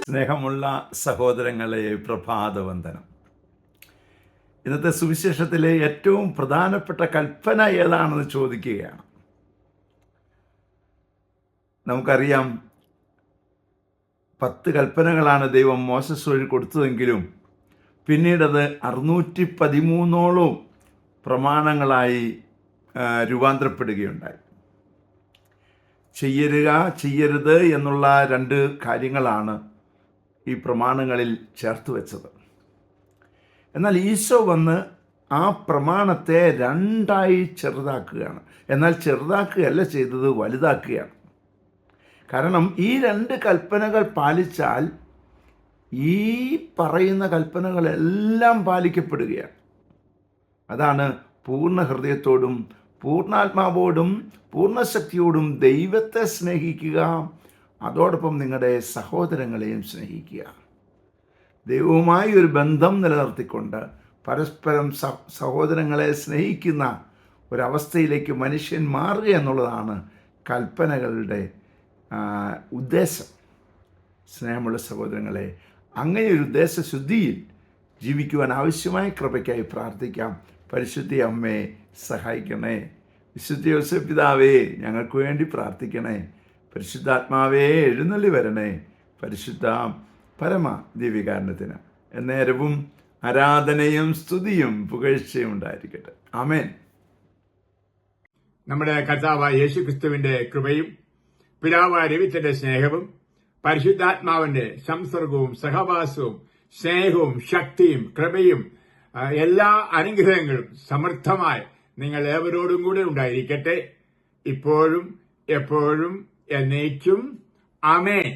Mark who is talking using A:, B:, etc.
A: സ്നേഹമുള്ള സഹോദരങ്ങളെ, പ്രഭാതവന്ദനം. ഇന്നത്തെ സുവിശേഷത്തിലെ ഏറ്റവും പ്രധാനപ്പെട്ട കൽപ്പന ഏതാണെന്ന് ചോദിക്കുകയാണ്. നമുക്കറിയാം, 10 കൽപ്പനകളാണ് ദൈവം മോശസ് വഴി കൊടുത്തതെങ്കിലും പിന്നീടത് 613ഓളം പ്രമാണങ്ങളായി രൂപാന്തരപ്പെടുകയുണ്ടായി. ചെയ്യരുത് എന്നുള്ള 2 കാര്യങ്ങളാണ് ഈ പ്രമാണങ്ങളിൽ ചേർത്ത് വെച്ചത്. എന്നാൽ ഈശോ വന്ന് ആ പ്രമാണത്തെ 2ആയി ചെറുതാക്കുകയാണ്. എന്നാൽ ചെറുതാക്കുകയല്ല ചെയ്തത്, വലുതാക്കുകയാണ്. കാരണം ഈ 2 കൽപ്പനകൾ പാലിച്ചാൽ ഈ പറയുന്ന കൽപ്പനകളെല്ലാം പാലിക്കപ്പെടുകയാണ്. അതാണ് പൂർണ്ണ ഹൃദയത്തോടും പൂർണ്ണാത്മാവോടും പൂർണ്ണശക്തിയോടും ദൈവത്തെ സ്നേഹിക്കുക, അതോടൊപ്പം നിങ്ങളുടെ സഹോദരങ്ങളെയും സ്നേഹിക്കുക. ദൈവവുമായി ഒരു ബന്ധം നിലനിർത്തിക്കൊണ്ട് പരസ്പരം സഹോദരങ്ങളെ സ്നേഹിക്കുന്ന ഒരവസ്ഥയിലേക്ക് മനുഷ്യൻ മാറുക എന്നുള്ളതാണ് കൽപ്പനകളുടെ ഉദ്ദേശം. സ്നേഹമുള്ള സഹോദരങ്ങളെ, അങ്ങനെ ഒരു ഉദ്ദേശശുദ്ധിയിൽ ജീവിക്കുവാൻ ആവശ്യമായ കൃപയ്ക്കായി പ്രാർത്ഥിക്കാം. പരിശുദ്ധ അമ്മയെ സഹായിക്കണേ. വിശുദ്ധ യോസേപ്പ് പിതാവേ, ഞങ്ങൾക്ക് വേണ്ടി പ്രാർത്ഥിക്കണേ. പരിശുദ്ധാത്മാവേ, എഴുന്നള്ളി വരണേ. പരിശുദ്ധ പരമ ദിവ്യകാരണത്തിന് എന്നേരവും ആരാധനയും സ്തുതിയും പുകഴ്ചയും ഉണ്ടായിരിക്കട്ടെ. ആമേൻ.
B: നമ്മുടെ കർത്താവായ യേശുക്രിസ്തുവിന്റെ കൃപയും പിതാവായ ദൈവത്തിന്റെ സ്നേഹവും പരിശുദ്ധാത്മാവിന്റെ സംസർഗവും സഹവാസവും സ്നേഹവും ശക്തിയും കൃപയും എല്ലാ അനുഗ്രഹങ്ങളും സമൃദ്ധമായി നിങ്ങൾ ഏവരോടും കൂടെ ഉണ്ടായിരിക്കട്ടെ, ഇപ്പോഴും എപ്പോഴും എന്നേക്കും. ആമേൻ.